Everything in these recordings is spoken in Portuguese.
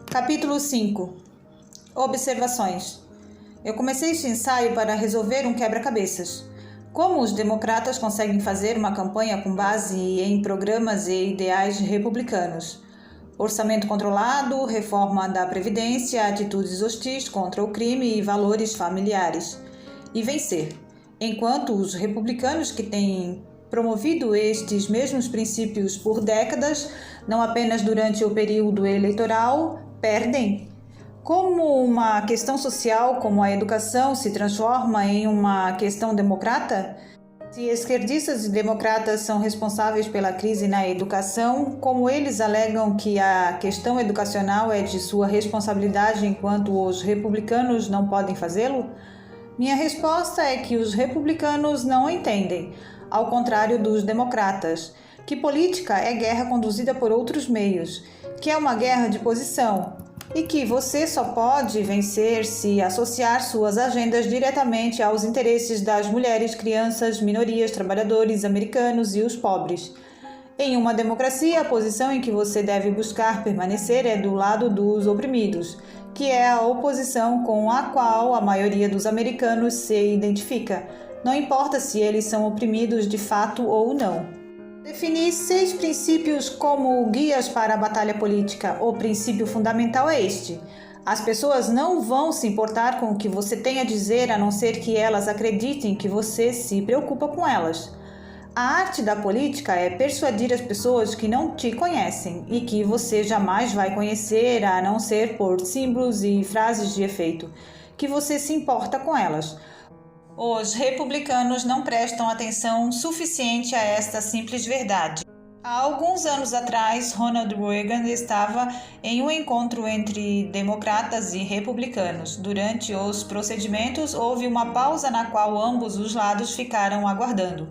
Capítulo 5. Observações. Eu comecei este ensaio para resolver um quebra-cabeças. Como os democratas conseguem fazer uma campanha com base em programas e ideais republicanos? Orçamento controlado, reforma da Previdência, atitudes hostis contra o crime e valores familiares. E vencer. Enquanto os republicanos que têm promovido estes mesmos princípios por décadas, não apenas durante o período eleitoral, perdem. Como uma questão social como a educação se transforma em uma questão democrata? Se esquerdistas e democratas são responsáveis pela crise na educação, como eles alegam que a questão educacional é de sua responsabilidade enquanto os republicanos não podem fazê-lo? Minha resposta é que os republicanos não entendem, ao contrário dos democratas, que política é guerra conduzida por outros meios, que é uma guerra de posição, e que você só pode vencer se associar suas agendas diretamente aos interesses das mulheres, crianças, minorias, trabalhadores, americanos e os pobres. Em uma democracia, a posição em que você deve buscar permanecer é do lado dos oprimidos, que é a oposição com a qual a maioria dos americanos se identifica, não importa se eles são oprimidos de fato ou não. Defini 6 princípios como guias para a batalha política. O princípio fundamental é este: as pessoas não vão se importar com o que você tem a dizer a não ser que elas acreditem que você se preocupa com elas. A arte da política é persuadir as pessoas que não te conhecem e que você jamais vai conhecer a não ser por símbolos e frases de efeito, que você se importa com elas. Os republicanos não prestam atenção suficiente a esta simples verdade. Há alguns anos atrás, Ronald Reagan estava em um encontro entre democratas e republicanos. Durante os procedimentos, houve uma pausa na qual ambos os lados ficaram aguardando,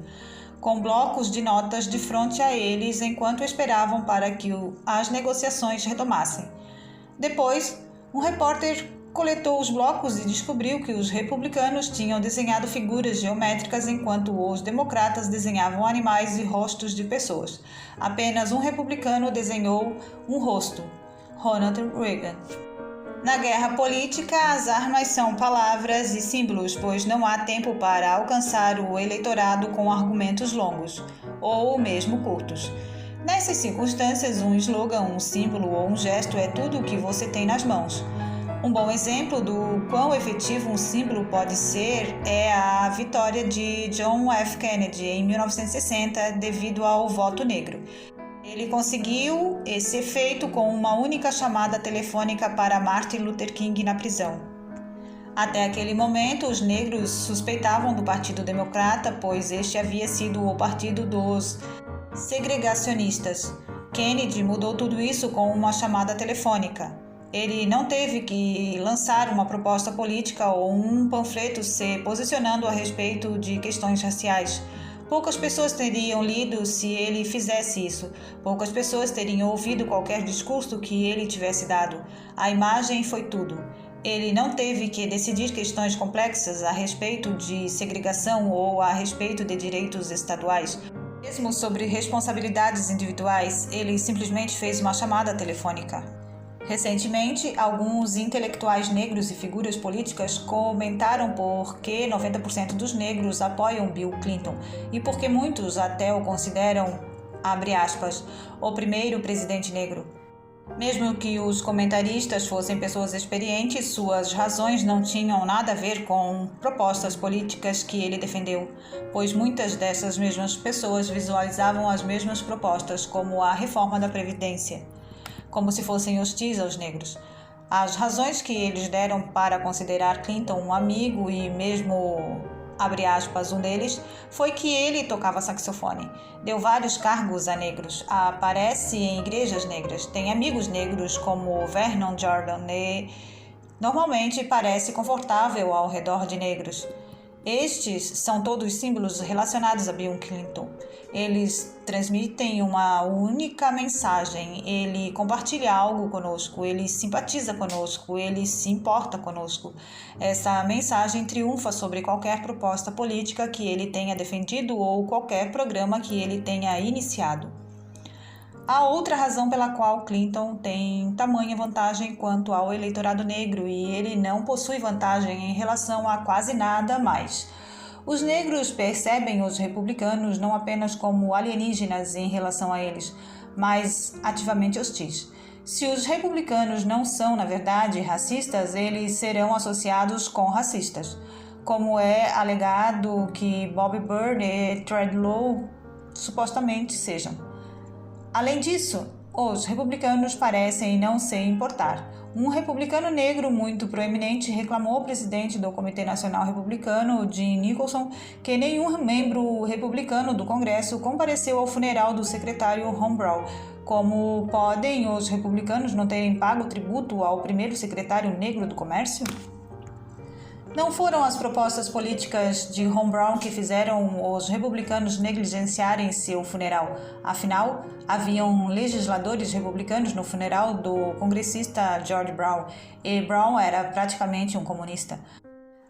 com blocos de notas de frente a eles enquanto esperavam para que as negociações retomassem. Depois, um repórter coletou os blocos e descobriu que os republicanos tinham desenhado figuras geométricas enquanto os democratas desenhavam animais e rostos de pessoas. Apenas um republicano desenhou um rosto: Ronald Reagan. Na guerra política, as armas são palavras e símbolos, pois não há tempo para alcançar o eleitorado com argumentos longos, ou mesmo curtos. Nessas circunstâncias, um slogan, um símbolo ou um gesto é tudo o que você tem nas mãos. Um bom exemplo do quão efetivo um símbolo pode ser é a vitória de John F. Kennedy em 1960 devido ao voto negro. Ele conseguiu esse efeito com uma única chamada telefônica para Martin Luther King na prisão. Até aquele momento, os negros suspeitavam do Partido Democrata, pois este havia sido o partido dos segregacionistas. Kennedy mudou tudo isso com uma chamada telefônica. Ele não teve que lançar uma proposta política ou um panfleto se posicionando a respeito de questões raciais. Poucas pessoas teriam lido se ele fizesse isso. Poucas pessoas teriam ouvido qualquer discurso que ele tivesse dado. A imagem foi tudo. Ele não teve que decidir questões complexas a respeito de segregação ou a respeito de direitos estaduais. Mesmo sobre responsabilidades individuais, ele simplesmente fez uma chamada telefônica. Recentemente, alguns intelectuais negros e figuras políticas comentaram por que 90% dos negros apoiam Bill Clinton e por que muitos até o consideram, abre aspas, o primeiro presidente negro. Mesmo que os comentaristas fossem pessoas experientes, suas razões não tinham nada a ver com propostas políticas que ele defendeu, pois muitas dessas mesmas pessoas visualizavam as mesmas propostas, como a reforma da Previdência, como se fossem hostis aos negros. As razões que eles deram para considerar Clinton um amigo e mesmo, abre aspas, um deles, foi que ele tocava saxofone, deu vários cargos a negros, aparece em igrejas negras, tem amigos negros como Vernon Jordan e normalmente parece confortável ao redor de negros. Estes são todos símbolos relacionados a Bill Clinton. Eles transmitem uma única mensagem, ele compartilha algo conosco, ele simpatiza conosco, ele se importa conosco. Essa mensagem triunfa sobre qualquer proposta política que ele tenha defendido ou qualquer programa que ele tenha iniciado. Há outra razão pela qual Clinton tem tamanha vantagem quanto ao eleitorado negro e ele não possui vantagem em relação a quase nada mais. Os negros percebem os republicanos não apenas como alienígenas em relação a eles, mas ativamente hostis. Se os republicanos não são, na verdade, racistas, eles serão associados com racistas, como é alegado que Bob Byrd e Threadlow supostamente sejam. Além disso, os republicanos parecem não se importar. Um republicano negro muito proeminente reclamou ao presidente do Comitê Nacional Republicano, Jim Nicholson, que nenhum membro republicano do Congresso compareceu ao funeral do secretário Ron Brown. Como podem os republicanos não terem pago tributo ao primeiro secretário negro do Comércio? Não foram as propostas políticas de Ron Brown que fizeram os republicanos negligenciarem seu funeral. Afinal, haviam legisladores republicanos no funeral do congressista George Brown, e Brown era praticamente um comunista.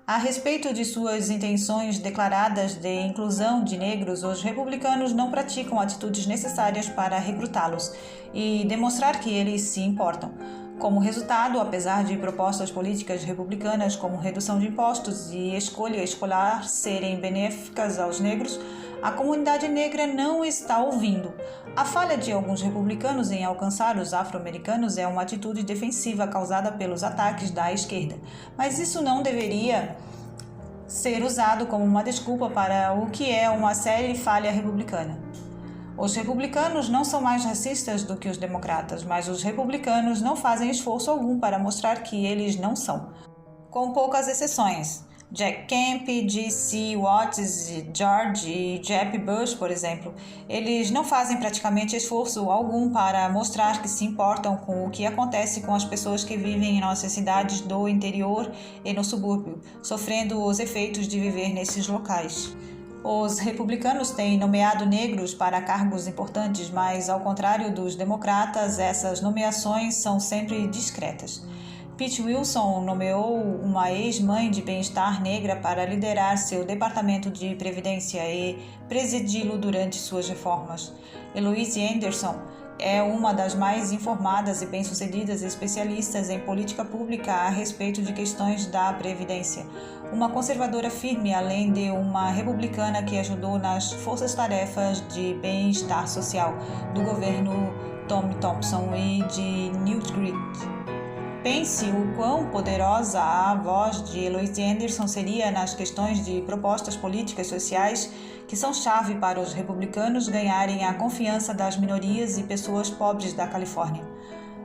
A respeito de suas intenções declaradas de inclusão de negros, os republicanos não praticam atitudes necessárias para recrutá-los e demonstrar que eles se importam. Como resultado, apesar de propostas políticas republicanas como redução de impostos e escolha escolar serem benéficas aos negros, a comunidade negra não está ouvindo. A falha de alguns republicanos em alcançar os afro-americanos é uma atitude defensiva causada pelos ataques da esquerda, mas isso não deveria ser usado como uma desculpa para o que é uma séria falha republicana. Os republicanos não são mais racistas do que os democratas, mas os republicanos não fazem esforço algum para mostrar que eles não são. Com poucas exceções. Jack Kemp, G.C. Watts, George e Jeb Bush, por exemplo, eles não fazem praticamente esforço algum para mostrar que se importam com o que acontece com as pessoas que vivem em nossas cidades do interior e no subúrbio, sofrendo os efeitos de viver nesses locais. Os republicanos têm nomeado negros para cargos importantes, mas, ao contrário dos democratas, essas nomeações são sempre discretas. Pete Wilson nomeou uma ex-mãe de bem-estar negra para liderar seu departamento de previdência e presidi-lo durante suas reformas. Eloise Anderson é uma das mais informadas e bem-sucedidas especialistas em política pública a respeito de questões da previdência. Uma conservadora firme, além de uma republicana que ajudou nas forças-tarefas de bem-estar social do governo Tom Thompson e de Newt Gingrich. Pense o quão poderosa a voz de Eloise Anderson seria nas questões de propostas políticas sociais que são chave para os republicanos ganharem a confiança das minorias e pessoas pobres da Califórnia.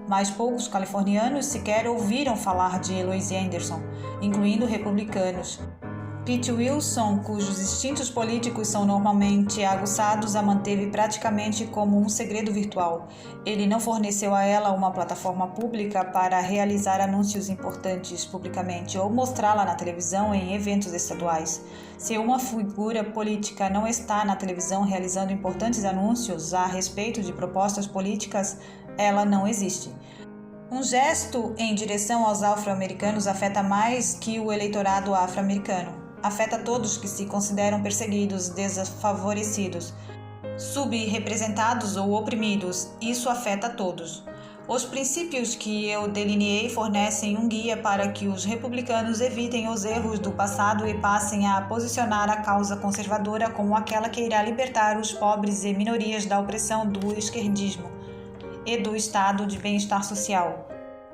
Mas poucos californianos sequer ouviram falar de Eloise Anderson, incluindo republicanos. Pete Wilson, cujos instintos políticos são normalmente aguçados, a manteve praticamente como um segredo virtual. Ele não forneceu a ela uma plataforma pública para realizar anúncios importantes publicamente ou mostrá-la na televisão em eventos estaduais. Se uma figura política não está na televisão realizando importantes anúncios a respeito de propostas políticas, ela não existe. Um gesto em direção aos afro-americanos afeta mais que o eleitorado afro-americano. Afeta todos que se consideram perseguidos, desfavorecidos, subrepresentados ou oprimidos. Isso afeta todos. Os princípios que eu delineei fornecem um guia para que os republicanos evitem os erros do passado e passem a posicionar a causa conservadora como aquela que irá libertar os pobres e minorias da opressão do esquerdismo e do estado de bem-estar social.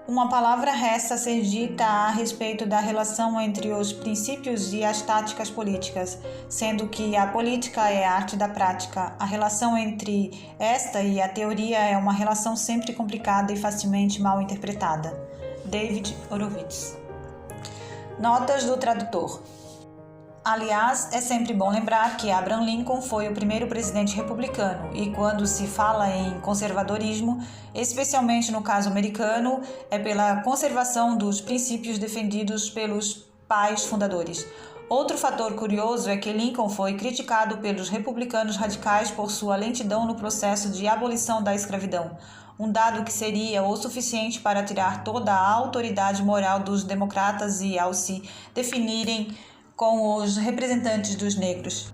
Uma palavra resta a ser dita a respeito da relação entre os princípios e as táticas políticas, sendo que a política é a arte da prática. A relação entre esta e a teoria é uma relação sempre complicada e facilmente mal interpretada. David Horowitz. Notas do tradutor. Aliás, é sempre bom lembrar que Abraham Lincoln foi o primeiro presidente republicano e quando se fala em conservadorismo, especialmente no caso americano, é pela conservação dos princípios defendidos pelos pais fundadores. Outro fator curioso é que Lincoln foi criticado pelos republicanos radicais por sua lentidão no processo de abolição da escravidão, um dado que seria o suficiente para tirar toda a autoridade moral dos democratas e ao se definirem com os representantes dos negros.